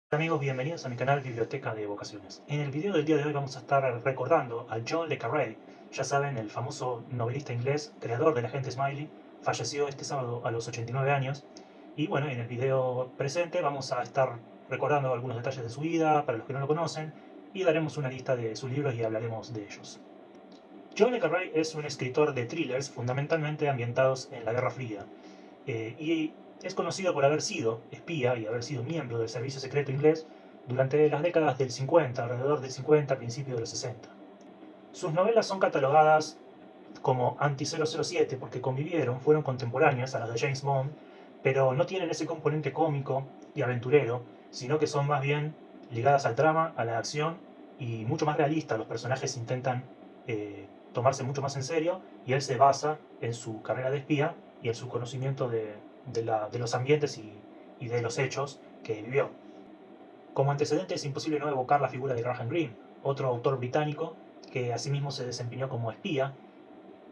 Hola amigos, bienvenidos a mi canal Biblioteca de Evocaciones. En el video del día de hoy vamos a estar recordando a John le Carré. Ya saben, el famoso novelista inglés, creador del agente Smiley, falleció este sábado a los 89 años. Y bueno, en el video presente vamos a estar recordando algunos detalles de su vida, para los que no lo conocen, y daremos una lista de sus libros y hablaremos de ellos. John le Carré es un escritor de thrillers fundamentalmente ambientados en la Guerra Fría, y es conocido por haber sido espía y haber sido miembro del servicio secreto inglés durante las décadas del 50, alrededor del 50, principios de los 60. Sus novelas son catalogadas como anti-007 porque fueron contemporáneas a las de James Bond, pero no tienen ese componente cómico y aventurero, sino que son más bien ligadas al drama, a la acción y mucho más realistas. Los personajes intentan tomarse mucho más en serio y él se basa en su carrera de espía y en su conocimiento de los ambientes y de los hechos que vivió. Como antecedente es imposible no evocar la figura de Graham Greene, otro autor británico que asimismo se desempeñó como espía,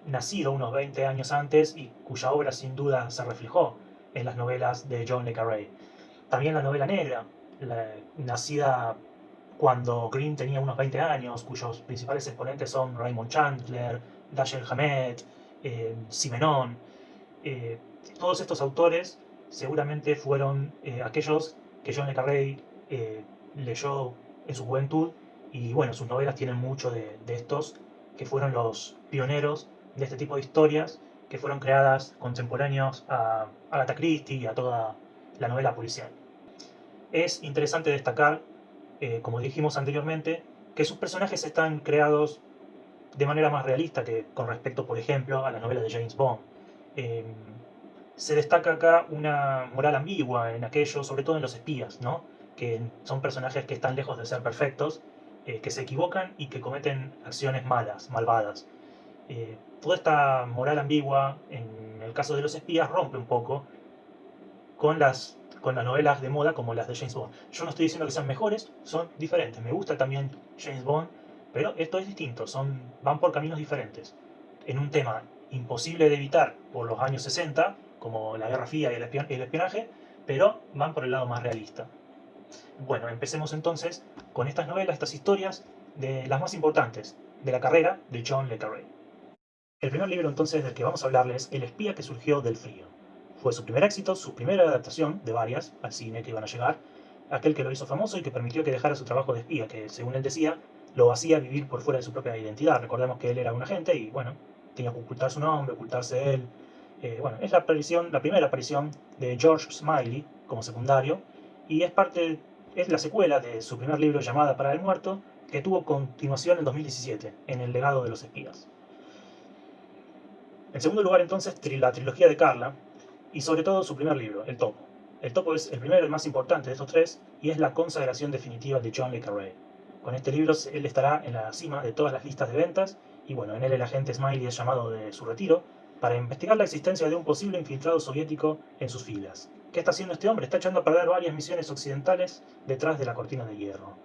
nacido unos 20 años antes y cuya obra sin duda se reflejó en las novelas de John le Carré. También la novela negra, nacida cuando Greene tenía unos 20 años, cuyos principales exponentes son Raymond Chandler, Dashiell Hammett, Simenon. Eh, Todos estos autores seguramente fueron aquellos que John le Carré leyó en su juventud, y bueno, sus novelas tienen mucho de estos que fueron los pioneros de este tipo de historias que fueron creadas contemporáneos a Agatha Christie y a toda la novela policial. Es interesante destacar, como dijimos anteriormente, que sus personajes están creados de manera más realista que con respecto, por ejemplo, a las novelas de James Bond. Eh, Se destaca acá una moral ambigua en aquellos, sobre todo en los espías, ¿no? Que son personajes que están lejos de ser perfectos, que se equivocan y que cometen acciones malas, malvadas. Toda esta moral ambigua, en el caso de los espías, rompe un poco con las novelas de moda como las de James Bond. Yo no estoy diciendo que sean mejores, son diferentes. Me gusta también James Bond, pero esto es distinto, van por caminos diferentes. En un tema imposible de evitar por los años 60, como la Guerra Fría y el espionaje, pero van por el lado más realista. Bueno, empecemos entonces con estas novelas, estas historias, de las más importantes de la carrera de John le Carré. El primer libro entonces del que vamos a hablarles es El espía que surgió del frío. Fue su primer éxito, su primera adaptación de varias al cine que iban a llegar, aquel que lo hizo famoso y que permitió que dejara su trabajo de espía, que según él decía, lo hacía vivir por fuera de su propia identidad. Recordemos que él era un agente y bueno, tenía que ocultar su nombre, ocultarse él. Bueno, es la primera aparición de George Smiley como secundario y es la secuela de su primer libro Llamada para el Muerto, que tuvo continuación en 2017, en El legado de los espías. En segundo lugar, entonces, la trilogía de Carla, y sobre todo su primer libro, El Topo. El Topo es el primero y más importante de estos tres, y es la consagración definitiva de John le Carré. Con este libro él estará en la cima de todas las listas de ventas, y bueno, en él el agente Smiley es llamado de su retiro para investigar la existencia de un posible infiltrado soviético en sus filas. ¿Qué está haciendo este hombre? Está echando a perder varias misiones occidentales detrás de la cortina de hierro.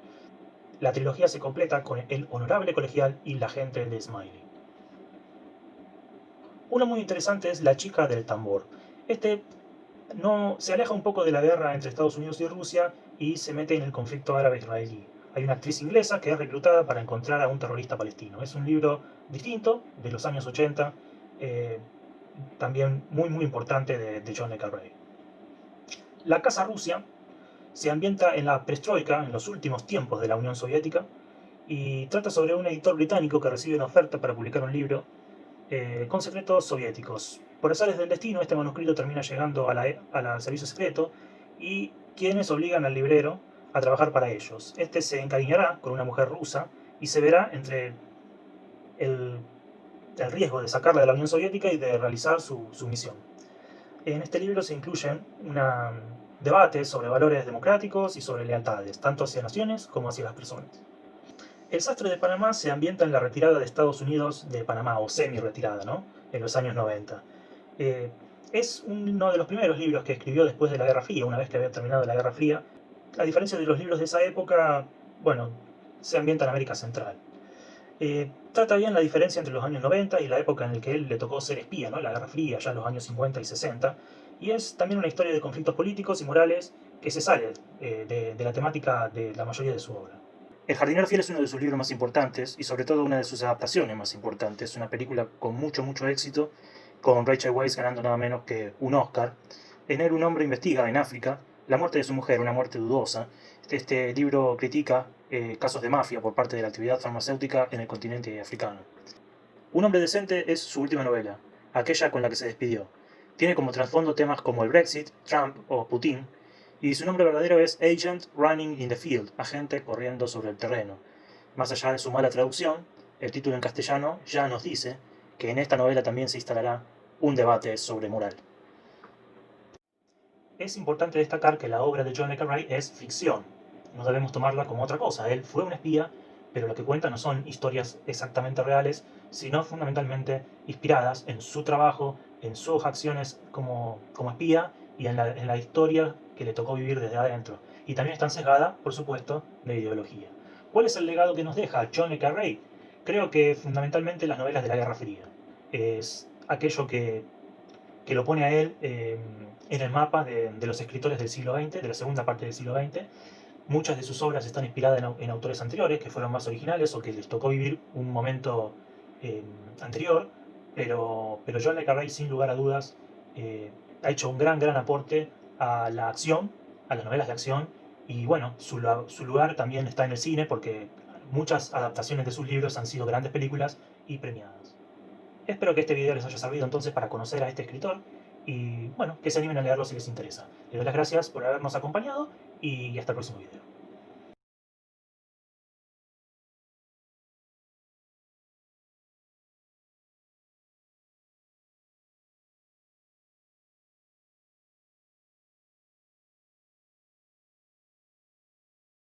La trilogía se completa con El honorable colegial y la gente de Smiley. Uno muy interesante es La chica del tambor. Este no se aleja un poco de la guerra entre Estados Unidos y Rusia y se mete en el conflicto árabe-israelí. Hay una actriz inglesa que es reclutada para encontrar a un terrorista palestino. Es un libro distinto, de los años 80, eh, también muy importante de John le Carré. La Casa Rusia se ambienta en la perestroika, en los últimos tiempos de la Unión Soviética, y trata sobre un editor británico que recibe una oferta para publicar un libro con secretos soviéticos. Por azares del destino, este manuscrito termina llegando al servicio secreto y quienes obligan al librero a trabajar para ellos. Este se encariñará con una mujer rusa y se verá entre el, el riesgo de sacarla de la Unión Soviética y de realizar su misión. En este libro se incluyen debates sobre valores democráticos y sobre lealtades, tanto hacia naciones como hacia las personas. El sastre de Panamá se ambienta en la retirada de Estados Unidos de Panamá, o semi-retirada, ¿no? En los años 90. Eh, es uno de los primeros libros que escribió después de la Guerra Fría, una vez que había terminado la Guerra Fría. A diferencia de los libros de esa época, bueno, se ambienta en América Central. Trata bien la diferencia entre los años 90 y la época en la que él le tocó ser espía, ¿no? La Guerra Fría, ya en los años 50 y 60. Y es también una historia de conflictos políticos y morales que se sale de la temática de la mayoría de su obra. El jardinero fiel es uno de sus libros más importantes y sobre todo una de sus adaptaciones más importantes. Una película con mucho éxito, con Rachel Weisz ganando nada menos que un Oscar. En él un hombre investiga en África la muerte de su mujer, una muerte dudosa. Este libro critica casos de mafia por parte de la actividad farmacéutica en el continente africano. Un hombre decente es su última novela, aquella con la que se despidió. Tiene como trasfondo temas como el Brexit, Trump o Putin, y su nombre verdadero es Agent Running in the Field, agente corriendo sobre el terreno. Más allá de su mala traducción, el título en castellano ya nos dice que en esta novela también se instalará un debate sobre moral. Es importante destacar que la obra de John le Carré es ficción. No debemos tomarla como otra cosa. Él fue un espía, pero lo que cuenta no son historias exactamente reales, sino fundamentalmente inspiradas en su trabajo, en sus acciones como espía y en la historia que le tocó vivir desde adentro. Y también están sesgadas, por supuesto, de ideología. ¿Cuál es el legado que nos deja John le Carré? Creo que fundamentalmente las novelas de la Guerra Fría. Es aquello que lo pone a él en el mapa de los escritores del siglo XX, de la segunda parte del siglo XX. Muchas de sus obras están inspiradas en autores anteriores, que fueron más originales o que les tocó vivir un momento anterior, pero John le Carré, sin lugar a dudas, ha hecho un gran aporte a la acción, a las novelas de acción, y bueno, su lugar también está en el cine, porque muchas adaptaciones de sus libros han sido grandes películas y premiadas. Espero que este video les haya servido entonces para conocer a este escritor y bueno, que se animen a leerlo si les interesa. Les doy las gracias por habernos acompañado y hasta el próximo video.